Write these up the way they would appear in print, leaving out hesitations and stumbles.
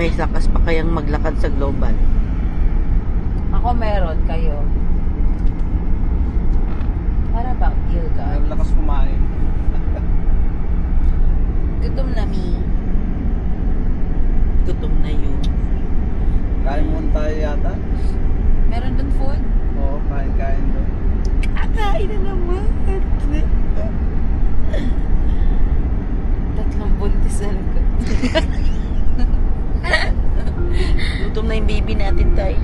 May lakas pa kayang maglakad sa global? Ako meron, kayo. What about you guys? Ang lakas kumain. Gutom na mi. Gutom na yun. Kain muna tayo yata. Meron dun food? Oo, kain doon. Kakain na naman. Tatlong buntis na likod. Gutom na yung baby natin tayo.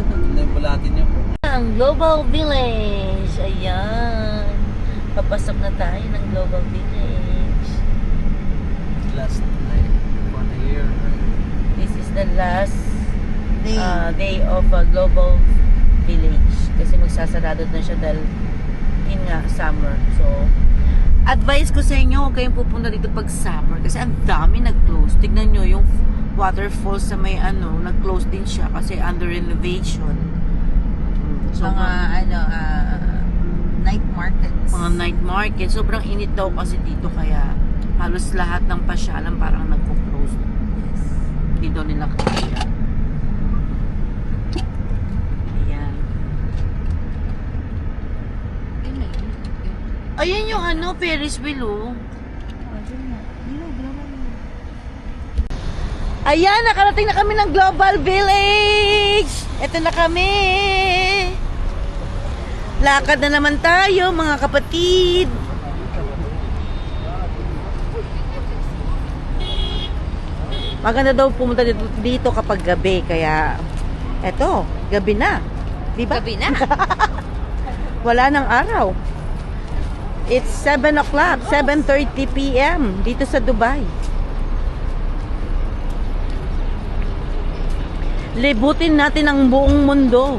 Hindi yung bulatin niyo. Ang Global Village. Ayan. Papasok na tayo ng Global Village. Last night for the year. This is the last day of Global Village. Kasi magsasarado na siya dahil yun nga, summer. So, advice ko sa inyo, huwag kayong pupunta dito pag summer. Kasi ang dami nag-close. Tignan nyo yung waterfall sa may nag-close din siya kasi under renovation. So, Mga night markets. mga night market. Sobrang init daw kasi dito kaya halos lahat ng pasyalan parang nagko-close. Yes. Hindi daw nila kaya. Ayan. Ayan yung Ferris wheel, oh. Ayan, nakarating na kami ng Global Village. Ito na kami. Lakad na naman tayo, mga kapatid. Maganda daw pumunta dito kapag gabi. Kaya, eto, gabi na. Diba? Gabi na. Wala nang araw. It's 7 o'clock, 7:30 p.m. dito sa Dubai. Libutin natin ang buong mundo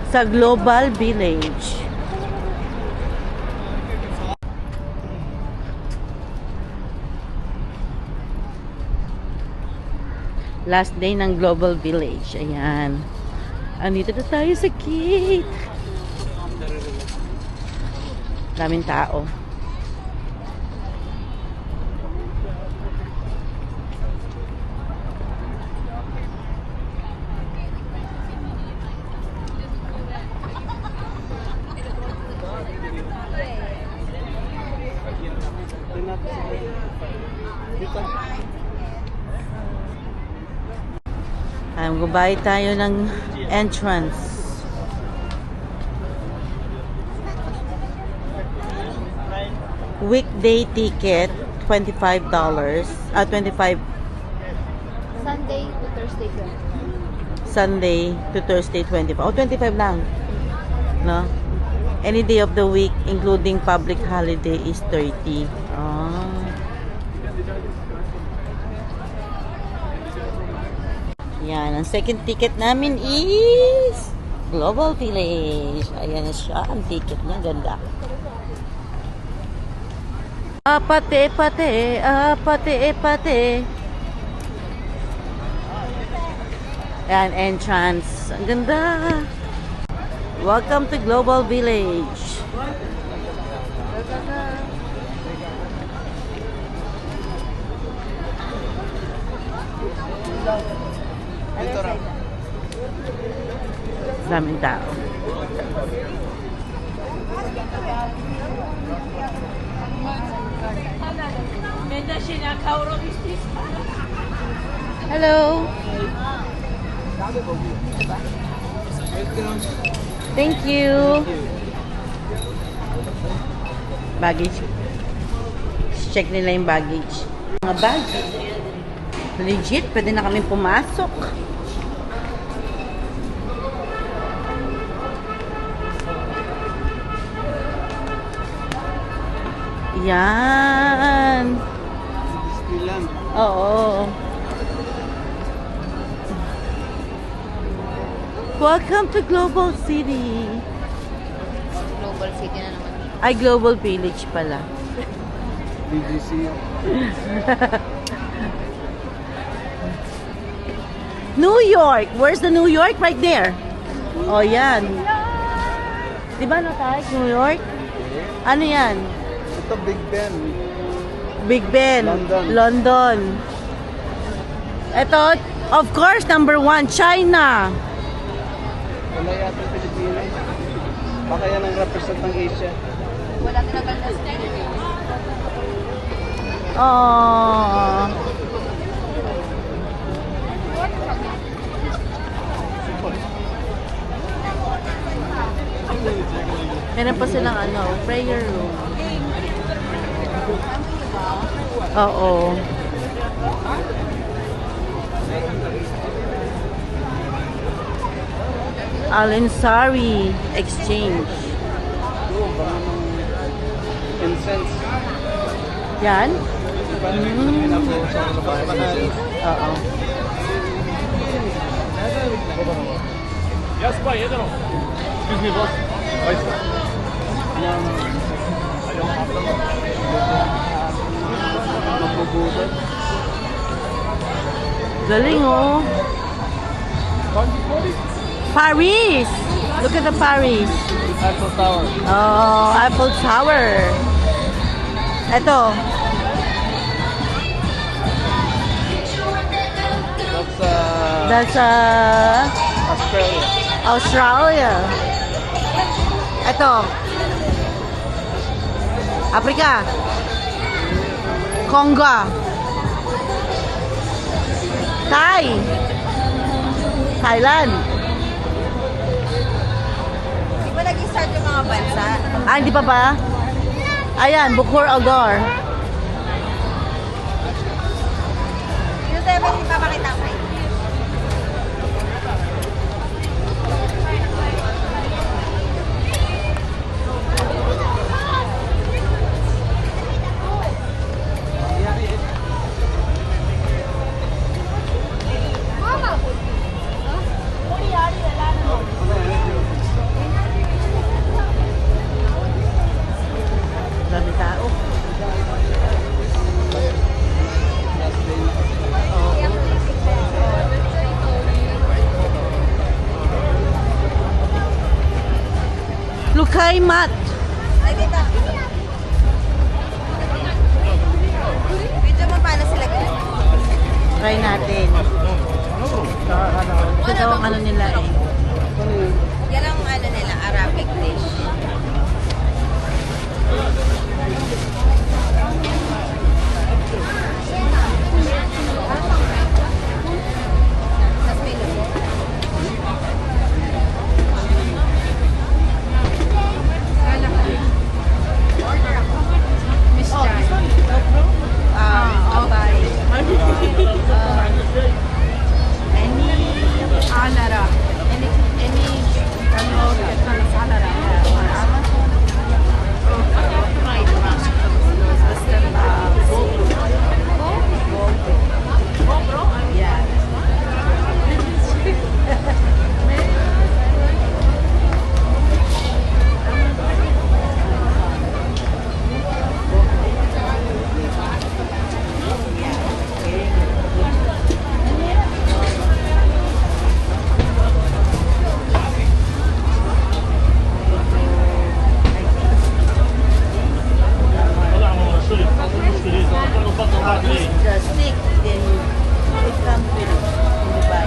sa Global Village. Last day ng Global Village. Ayan. Andito na tayo sa gate. Daming tao. Magbabayad tayo ng entrance. Weekday ticket $25. 25 Sunday to Thursday. Sunday to Thursday 25. Oh, 25 lang. No? Any day of the week including public holiday is 30. Oh. Yan, ang second ticket namin is Global Village. Ayan na siya, ang ticket niya, ganda. Apate, pate, apate, pate. Ayan, entrance. Ang ganda. Welcome to Global Village. Daming tao. Hello. Thank you. Baggage. Check nila yung baggage. Mga bag. Legit, pwede na kami pumasok. Yan. Disneyland. Oo. Welcome to Global City. Global City na naman. Ay, Global Village pala. BGC. New York. Where's the New York? Right there. Oh, yan. Diba no tayo? New York? Ano yan? Ito Big Ben. Big Ben. London. London. Ito, of course, number 1, China. Wala yata yung Pilipinas. Baka yan ang represent ng Asia. Wala tinagal na stain. Oh. Meron pa silang ano, prayer room. Oo. Alinsari Exchange. Oo, baka ng incense. Yan? Ako sa bahay. Oo. Excuse me, boss. Mapubutan. Galing oh. Paris! Look at the Paris. Eiffel Tower. Oh, Eiffel Tower. Ito. That's That's Australia. Australia. Ito. Africa. Congo. Thailand. Di ba nag-start yung mga bansa? Ah, hindi pa ba? Ayan, Bukhor Algar. Yung 7, papakita ko kayo. Dami tao. Lukay Mat. Ay, dito. Video mo paano sila ganun? Try natin. Ito daw ang ano nila eh. Yan ang ano nila, Arabic dish. Tapos may luto. The stick, then it comes with the buy.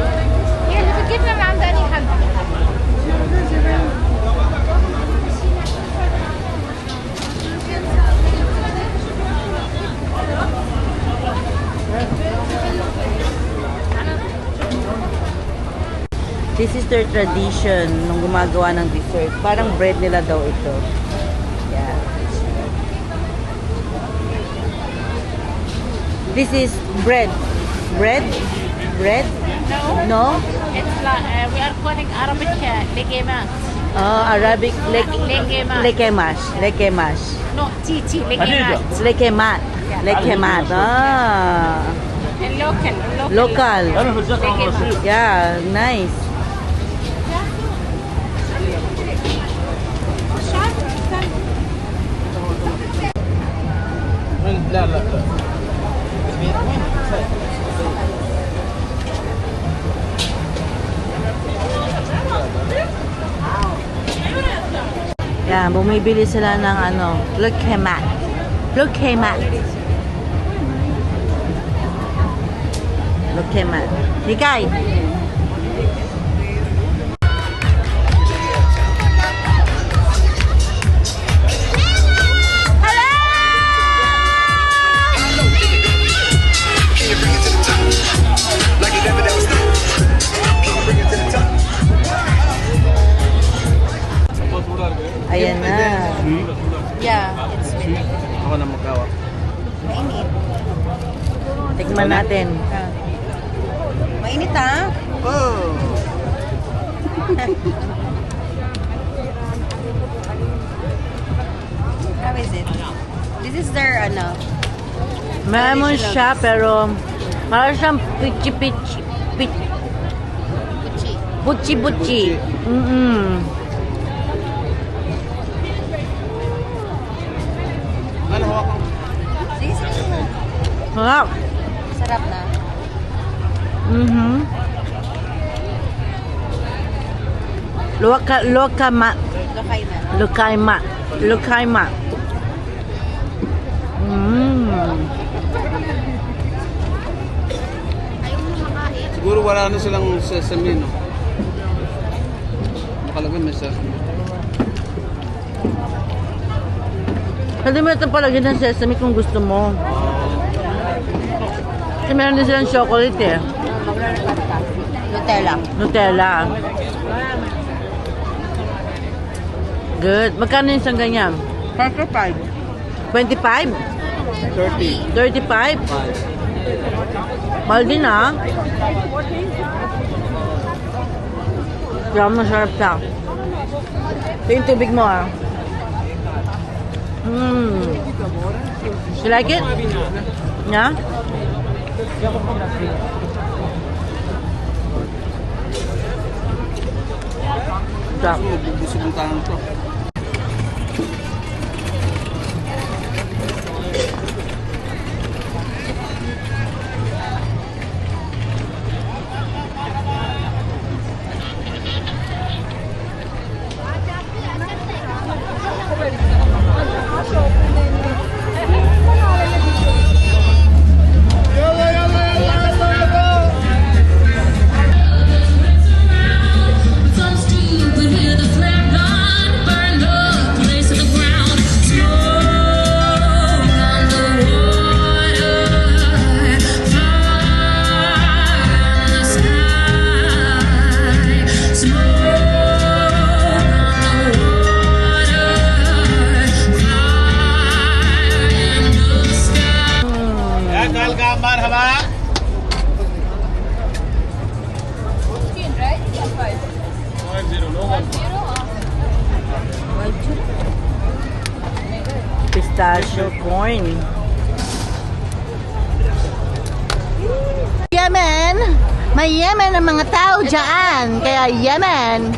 Yeah, give them around any hand. This is their tradition nung gumagawa ng dessert. Parang bread nila daw ito. Yeah. This is bread. Bread? Bread? No? It's like we are calling Arabic legumes. Arabic Lekemat. lekemas. Lekemas. No, titi legumes. Lekemat. Lekemat. Ah. And local. Local. Legumes. Yeah, nice. لا لا لا. Yan, bumibili sila ng ano, lekemat. Lekemat. Lokemat. Hikay. Ayan na. Yeah, it's sweet. Ako na magkawa. Mainit. Tikman natin. Mainit ha? Oh! How is it? This is their ano? Lemon siya pero parang siyang pichi-pichi. Kuchi. Butchi-butchi. Ano hawak ko? This is Sarap. sarap na. Lokama. Lokay na. Lukaima. Lukaima. Ayaw mo makain. Siguro wala na silang sesame, no? Nakalagay may sesame. Pwede mo ito palagyan ng sesame kung gusto mo. Kasi meron din silang chocolate eh. Nutella. Nutella. Good. Magkano yung isang ganyan? 35. 25? 30. 35? Mahal din ah. Grabe masarap siya. Ito yung tubig mo ah. You like it? Yeah? Sarap. Busog ang tangan ko. Pistachio corn. Yemen! May Yemen ang mga tao dyan. Kaya Yemen.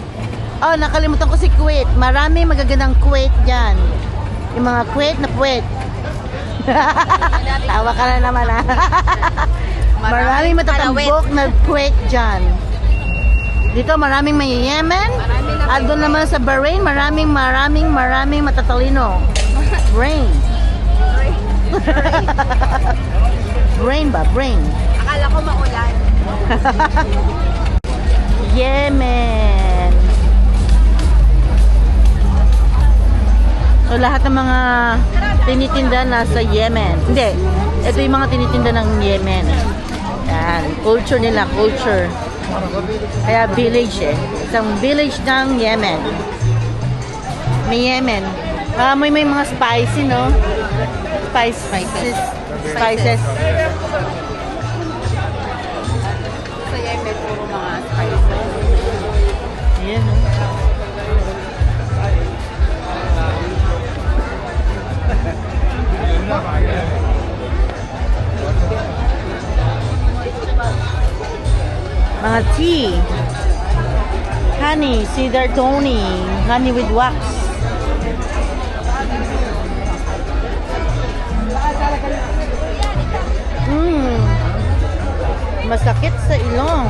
Oh, nakalimutan ko si Kuwait. Maraming magagandang Kuwait dyan. Yung mga Kuwait na puwet. Tawa ka na naman ah. Maraming matatambok na Kuwait dyan. Dito maraming may Yemen. At doon naman sa Bahrain, maraming matatalino. Brain. Brain ba? Brain. Akala ko maulan. Yemen. So lahat ng mga tinitinda nasa Yemen. Hindi. Ito yung mga tinitinda ng Yemen. Yan. Culture nila. Culture. Kaya village eh. Isang village ng Yemen. May Yemen. May mga spicy, no? Spices. Sa Yemen, puro mga spices. Ayan, no? Mga tea. Honey, cedar tony. Honey with wax. Masakit sa ilong.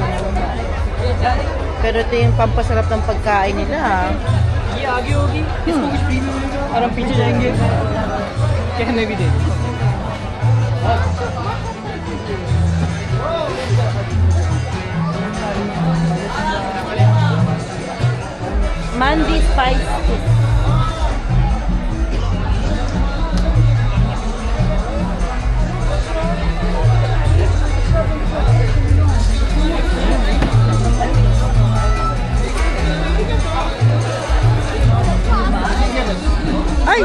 Pero ito yung pampasarap ng pagkain nila. ये आगे होगी इसको कुछ पी लीजिएगा और हम पीछे जाएंगे कहने भी देंगे Mandi spice stick. Ay!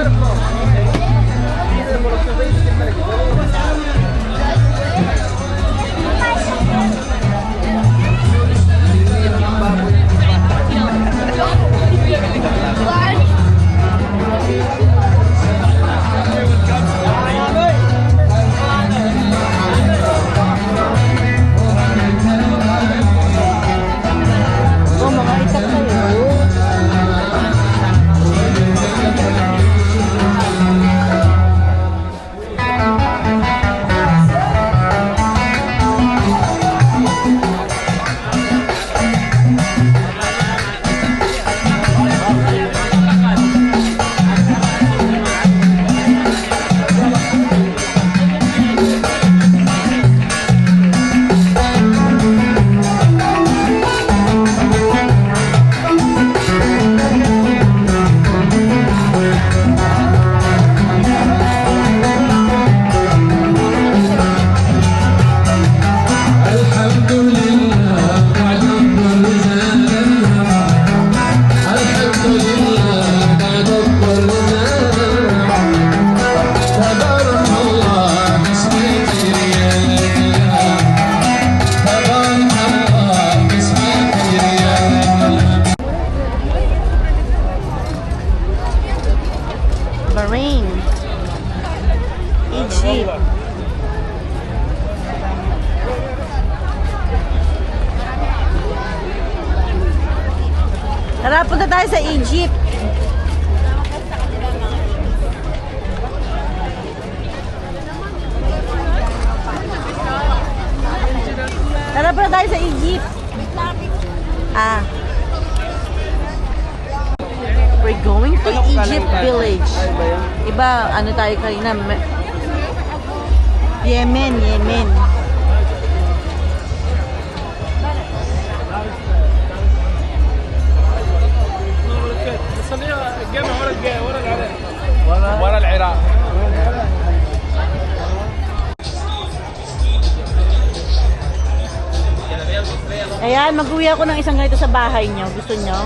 Oh, mga itak kayo. Bahrain, Egypt. Tara, punta tayo sa Egypt. Tara, punta tayo sa Egypt. Ah. We're going to Egypt village. Iba, ano tayo kanina? Yemen, Yemen. ورا العراق. Ayan, mag-uwi ako ng isang ganito sa bahay nyo. Gusto nyo?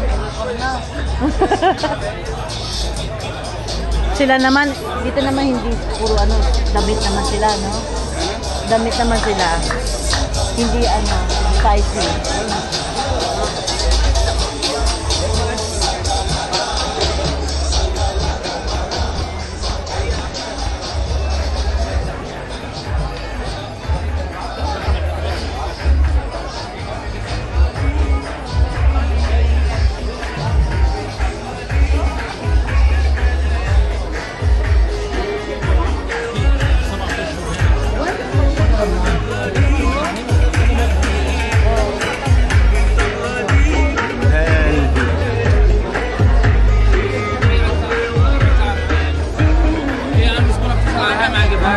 Sila naman, dito naman hindi puro ano, damit naman sila, no? Damit naman sila. Hindi ano, spicy.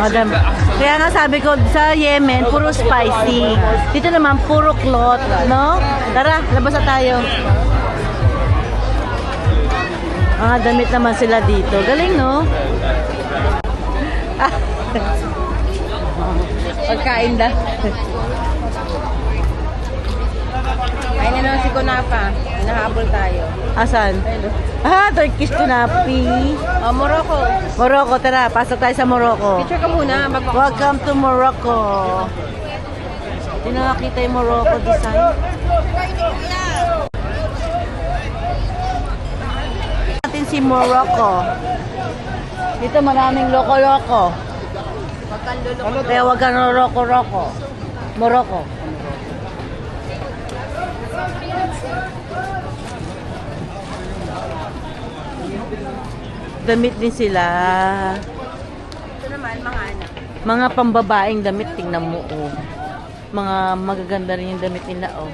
Madam. Kaya nga sabi ko, sa Yemen, puro spicy. Dito naman, puro cloth, no? Tara, labas na tayo. Damit naman sila dito. Galing, no? Pagkain da. Ay, naman si Kunapa. Hinahabol tayo. Asan? Turkish kunapi. Oh, Morocco. Morocco, tara. Pasok tayo sa Morocco. Picture ka muna. Welcome to Morocco. Hindi na nakita yung Morocco design. Natin si Morocco. Dito maraming loko-loko. Kaya wag kang roko-roko. Morocco. Damit din sila. Ito naman, mga anak. Mga pambabaeng damit, tingnan mo, oh. Mga magaganda rin yung damit nila, oh.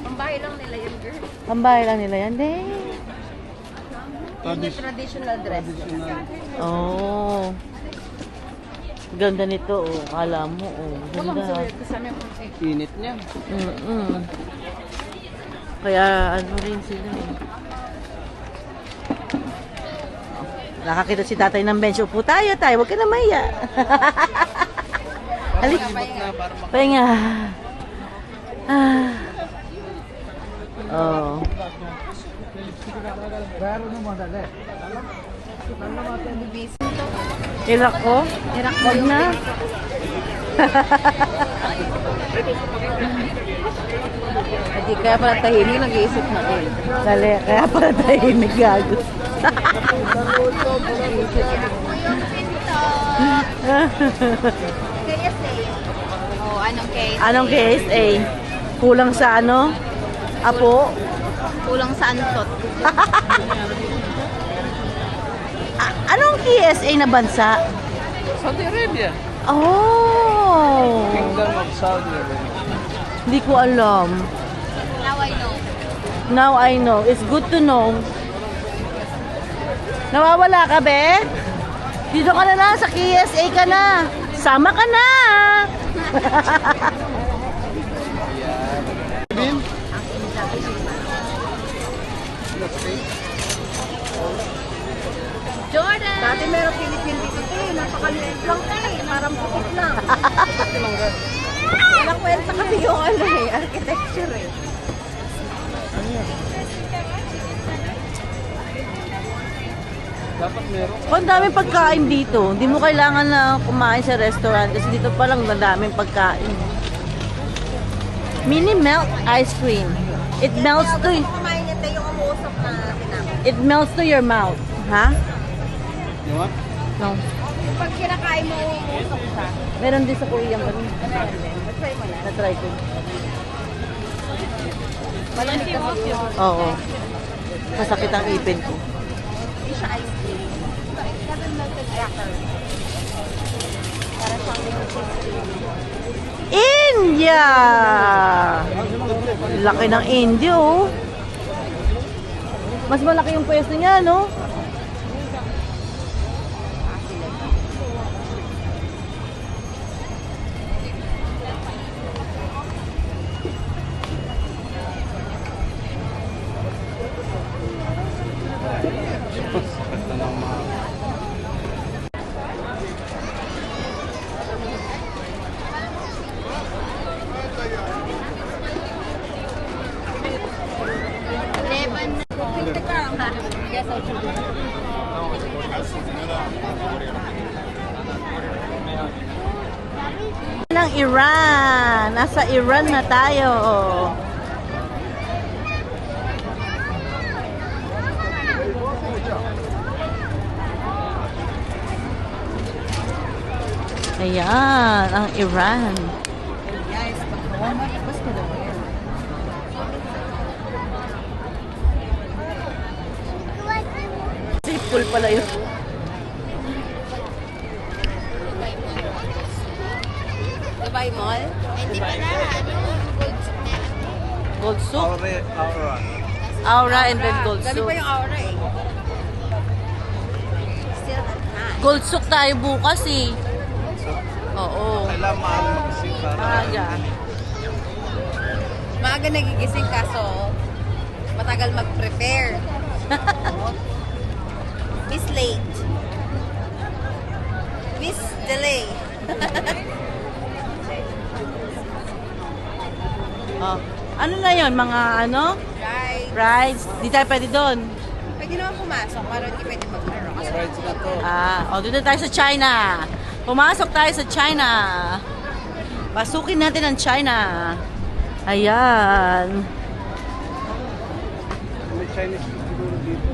Pambahay lang nila yun, girl. Pambahay lang nila yan, din. Yun yung traditional dress. Oh. Ganda nito, oh. Kala mo, oh. Ganda. Init niya. Mm-mm. Kaya ano rin sila eh. Nakakita si tatay ng bench. Upo tayo. Huwag ka na maya. Halik. Pahinga. Ah. Oh. Irak ko? Wag na. Hindi kaya pala tahimik, nag-iisip na eh. Dali, kaya pala tahimik gago. Oh, anong case? Anong KSA? Kulang sa ano? Apo? Kulang sa antot. Anong KSA na bansa? Saudi Arabia. Oh! Kingdom of Saudi Arabia. Hindi ko alam. Now I know. Now I know. It's good to know. Nawawala ka, be? Dito ka na lang. Sa KSA ka na. Sama ka na. Bin? Jordan! Dati meron Philippine dito eh. Napakaliit lang eh. Parang pukit lang. Walang kwenta kasi yung ano eh. Architecture eh. Dapat meron. Kung daming pagkain dito, hindi mo kailangan na kumain sa restaurant kasi dito pa lang daming pagkain. Mini melt ice cream. It melts to Kumain nito yung umuusok na tinapos. it melts to your mouth. Ha? You want? No. Pag kinakain mo, umuusok siya. Meron din sa Korean kami. Try mo na. Na-try ko. Malamig kasi yun. Oo. Masakit ang ipin ko. Hindi siya ice cream. It doesn't melted cracker. Para siyang cheese cream. India! Laki ng India, oh. Mas malaki yung pwesto niya, no? Ng Iran. Nasa Iran na tayo. Ayan, ang Iran. Guys, pag-warm-up, ko daw yan. Sipul pala yun. Dubai Mall? Hindi pala. Gold soup. Aura. Aura and then gold Gabi soup. pa yung aura eh. Still hot. Gold soup tayo bukas eh. Oo. Kailangan magising para. Maaga. Maaga nagigising kaso matagal mag-prepare. Miss late. Miss delay. Oh. Ano na yon mga ano? Right. Rides? Di tayo pwede doon. Pwede naman pumasok pero hindi pwede maglaro. Kasi Rides na to. Dito tayo sa China. Pumasok tayo sa China. Pasukin natin ang China. Ayan. May Chinese food siguro dito.